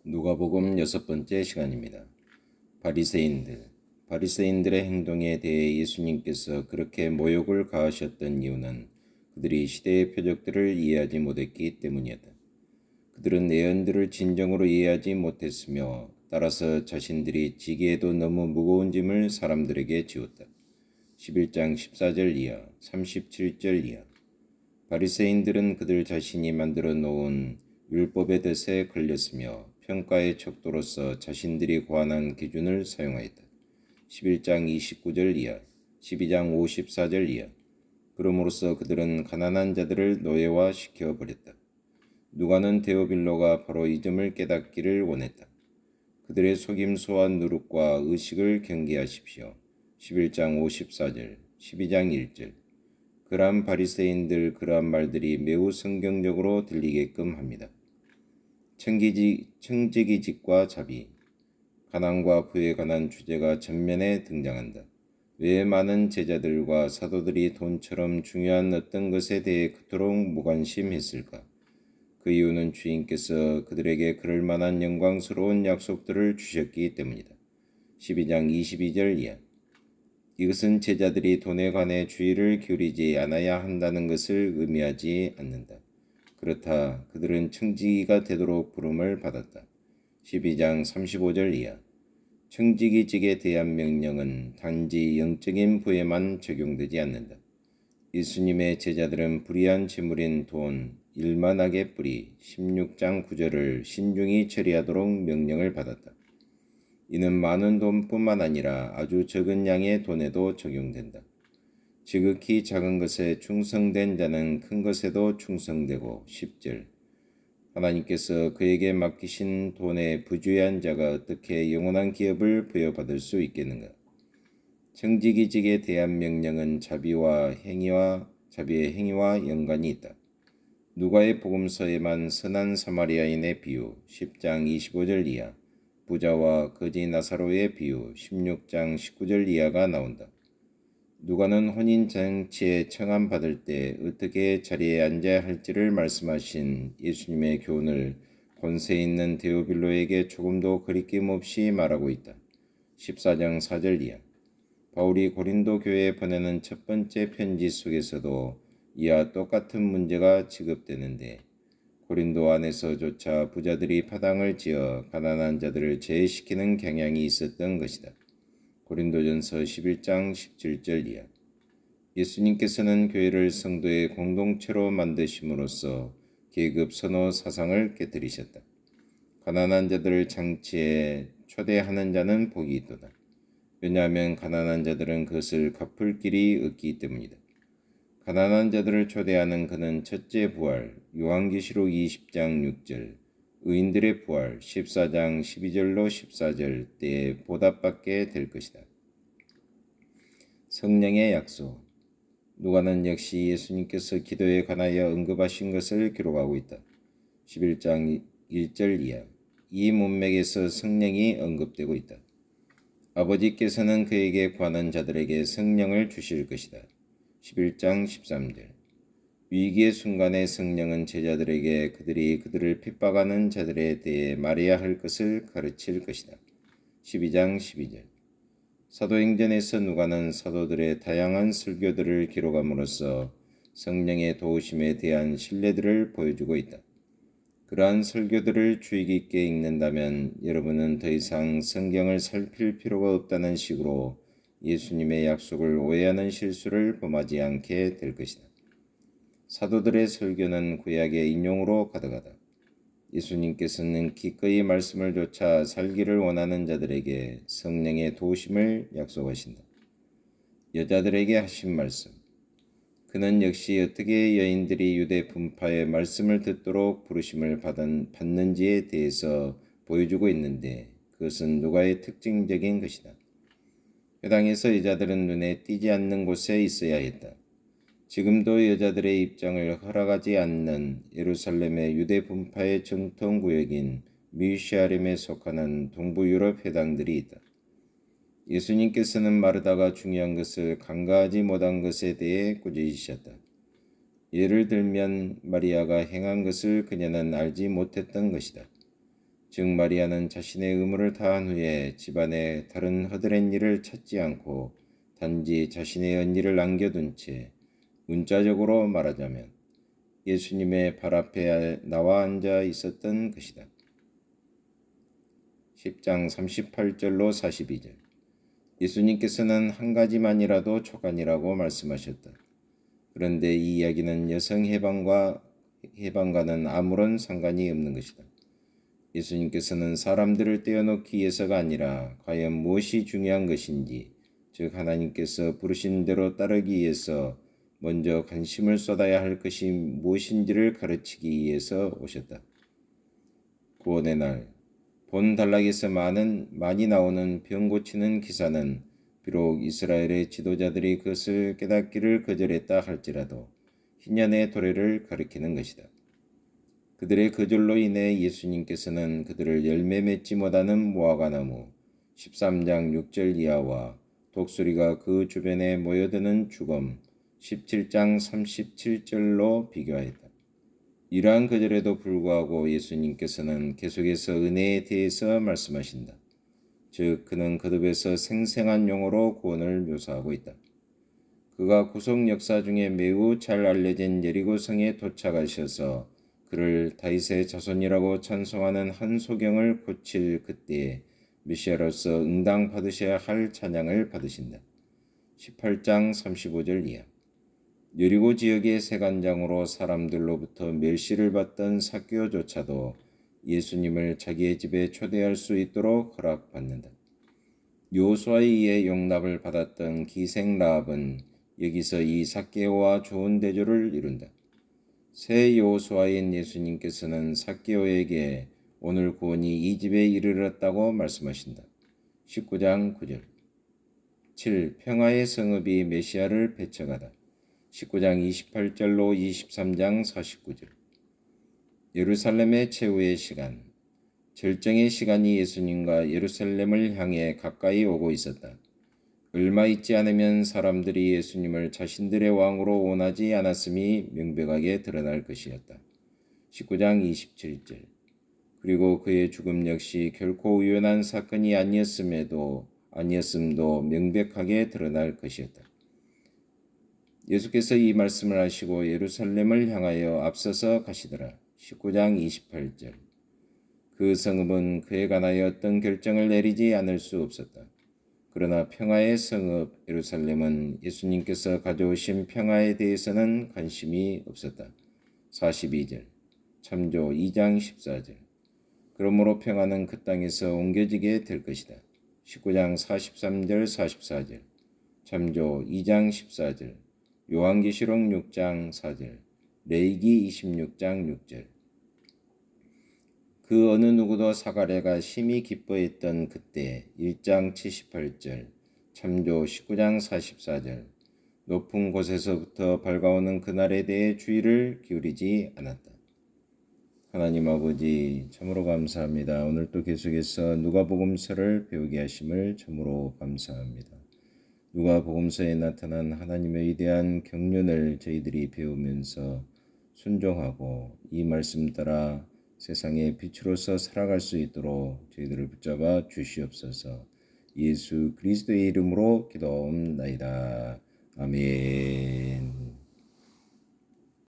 누가복음 6번째 시간입니다. 바리새인들의 행동에 대해 예수님께서 그렇게 모욕을 가하셨던 이유는 그들이 시대의 표적들을 이해하지 못했기 때문이었다. 그들은 예언들을 진정으로 이해하지 못했으며 따라서 자신들이 지기에도 너무 무거운 짐을 사람들에게 지웠다. 11장 14절 이하, 37절 이하. 바리새인들은 그들 자신이 만들어 놓은 율법의 덫에 걸렸으며 평가의 척도로서 자신들이 고안한 기준을 사용하였다. 11장 29절 이하, 12장 54절 이하. 그러므로써 그들은 가난한 자들을 노예화시켜 버렸다. 누가는 데오빌로가 바로 이 점을 깨닫기를 원했다. 그들의 속임수와 누룩과 의식을 경계하십시오. 11장 54절, 12장 1절. 그러한 바리새인들 그러한 말들이 매우 성경적으로 들리게끔 합니다. 청지기직과 자비, 가난과 부에 관한 주제가 전면에 등장한다. 왜 많은 제자들과 사도들이 돈처럼 중요한 어떤 것에 대해 그토록 무관심했을까? 그 이유는 주인께서 그들에게 그럴 만한 영광스러운 약속들을 주셨기 때문이다. 12장 22절 이하. 이것은 제자들이 돈에 관해 주의를 기울이지 않아야 한다는 것을 의미하지 않는다. 그렇다. 그들은 청지기가 되도록 부름을 받았다. 12장 35절 이하. 청지기직에 대한 명령은 단지 영적인 부에만 적용되지 않는다. 예수님의 제자들은 불의한 재물인 돈, 일만하게 뿌리 16장 9절을 신중히 처리하도록 명령을 받았다. 이는 많은 돈뿐만 아니라 아주 적은 양의 돈에도 적용된다. 지극히 작은 것에 충성된 자는 큰 것에도 충성되고 10절. 하나님께서 그에게 맡기신 돈에 부주의한 자가 어떻게 영원한 기업을 부여받을 수 있겠는가? 청지기직에 대한 명령은 자비의 행위와 연관이 있다. 누가의 복음서에만 선한 사마리아인의 비유 10장 25절 이하, 부자와 거지 나사로의 비유 16장 19절 이하가 나온다. 누가는 혼인잔치에 청함받을 때 어떻게 자리에 앉아야 할지를 말씀하신 예수님의 교훈을 권세 있는 데오빌로에게 조금도 거리낌 없이 말하고 있다. 14장 4절 이하. 바울이 고린도 교회에 보내는 첫 번째 편지 속에서도 이와 똑같은 문제가 지급되는데 고린도 안에서조차 부자들이 파당을 지어 가난한 자들을 제외시키는 경향이 있었던 것이다. 고린도전서 11장 17절 이하. 예수님께서는 교회를 성도의 공동체로 만드심으로써 계급 선호 사상을 깨뜨리셨다. 가난한 자들을 장치에 초대하는 자는 복이 있도다. 왜냐하면 가난한 자들은 그것을 갚을 길이 없기 때문이다. 가난한 자들을 초대하는 그는 첫째 부활, 요한계시록 20장 6절, 의인들의 부활 14장 12절로 14절 때에 보답받게 될 것이다. 성령의 약속. 누가는 역시 예수님께서 기도에 관하여 언급하신 것을 기록하고 있다. 11장 1절 이하. 이 문맥에서 성령이 언급되고 있다. 아버지께서는 그에게 구하는 자들에게 성령을 주실 것이다. 11장 13절. 위기의 순간에 성령은 제자들에게 그들을 핍박하는 자들에 대해 말해야 할 것을 가르칠 것이다. 12장 12절. 사도행전에서 누가는 사도들의 다양한 설교들을 기록함으로써 성령의 도우심에 대한 신뢰들을 보여주고 있다. 그러한 설교들을 주의 깊게 읽는다면 여러분은 더 이상 성경을 살필 필요가 없다는 식으로 예수님의 약속을 오해하는 실수를 범하지 않게 될 것이다. 사도들의 설교는 구약의 인용으로 가득하다. 예수님께서는 기꺼이 말씀을 좇아 살기를 원하는 자들에게 성령의 도우심을 약속하신다. 여자들에게 하신 말씀. 그는 역시 어떻게 여인들이 유대 분파의 말씀을 듣도록 부르심을 받는지에 대해서 보여주고 있는데 그것은 누가의 특징적인 것이다. 회당에서 여자들은 눈에 띄지 않는 곳에 있어야 했다. 지금도 여자들의 입장을 허락하지 않는 예루살렘의 유대 분파의 정통 구역인 미시아림에 속하는 동부 유럽 회당들이 있다. 예수님께서는 마르다가 중요한 것을 간과하지 못한 것에 대해 꾸짖으셨다. 예를 들면 마리아가 행한 것을 그녀는 알지 못했던 것이다. 즉 마리아는 자신의 의무를 다한 후에 집안에 다른 허드렛 일을 찾지 않고 단지 자신의 언니를 남겨둔 채 문자적으로 말하자면 예수님의 발 앞에 나와 앉아 있었던 것이다. 10장 38절로 42절. 예수님께서는 한 가지만이라도 촉안이라고 말씀하셨다. 그런데 이 이야기는 여성 해방과는 아무런 상관이 없는 것이다. 예수님께서는 사람들을 떼어놓기 위해서가 아니라 과연 무엇이 중요한 것인지, 즉 하나님께서 부르신 대로 따르기 위해서 먼저 관심을 쏟아야 할 것이 무엇인지를 가르치기 위해서 오셨다. 구원의 날. 본 단락에서 많이 나오는 병 고치는 기사는 비록 이스라엘의 지도자들이 그것을 깨닫기를 거절했다 할지라도 희년의 도래를 가리키는 것이다. 그들의 거절로 인해 예수님께서는 그들을 열매 맺지 못하는 무화과나무 13장 6절 이하와 독수리가 그 주변에 모여드는 죽음 17장 37절로 비교하였다. 이러한 거절에도 불구하고 예수님께서는 계속해서 은혜에 대해서 말씀하신다. 즉 그는 거듭에서 생생한 용어로 구원을 묘사하고 있다. 그가 구속 역사 중에 매우 잘 알려진 여리고성에 도착하셔서 그를 다윗의 자손이라고 찬송하는 한 소경을 고칠 그때에 메시아로서 응당받으셔야 할 찬양을 받으신다. 18장 35절 이하. 여리고 지역의 세관장으로 사람들로부터 멸시를 받던 삭개오조차도 예수님을 자기의 집에 초대할 수 있도록 허락받는다. 여호수아에 의해 용납을 받았던 기생 라합은 여기서 이 삭개오와 좋은 대조를 이룬다. 새 여호수아인 예수님께서는 삭개오에게 오늘 구원이 이 집에 이르렀다고 말씀하신다. 19장 9절. 7. 평화의 성읍이 메시아를 배척하다. 19장 28절로 23장 49절. 예루살렘의 최후의 시간. 절정의 시간이 예수님과 예루살렘을 향해 가까이 오고 있었다. 얼마 있지 않으면 사람들이 예수님을 자신들의 왕으로 원하지 않았음이 명백하게 드러날 것이었다. 19장 27절. 그리고 그의 죽음 역시 결코 우연한 사건이 아니었음도 명백하게 드러날 것이었다. 예수께서 이 말씀을 하시고 예루살렘을 향하여 앞서서 가시더라. 19장 28절. 그 성읍은 그에 관하여 어떤 결정을 내리지 않을 수 없었다. 그러나 평화의 성읍 예루살렘은 예수님께서 가져오신 평화에 대해서는 관심이 없었다. 42절. 참조 2장 14절. 그러므로 평화는 그 땅에서 옮겨지게 될 것이다. 19장 43절 44절. 참조 2장 14절. 요한계시록 6장 4절. 레위기 26장 6절. 그 어느 누구도 사가랴가 심히 기뻐했던 그때 1장 78절, 참조 19장 44절, 높은 곳에서부터 밝아오는 그날에 대해 주의를 기울이지 않았다. 하나님 아버지 참으로 감사합니다. 오늘 또 계속해서 누가복음서를 배우게 하심을 참으로 감사합니다. 누가복음서에 나타난 하나님의 위대한 경륜을 저희들이 배우면서 순종하고 이 말씀 따라 세상의 빛으로서 살아갈 수 있도록 저희들을 붙잡아 주시옵소서. 예수 그리스도의 이름으로 기도옵나이다. 아멘.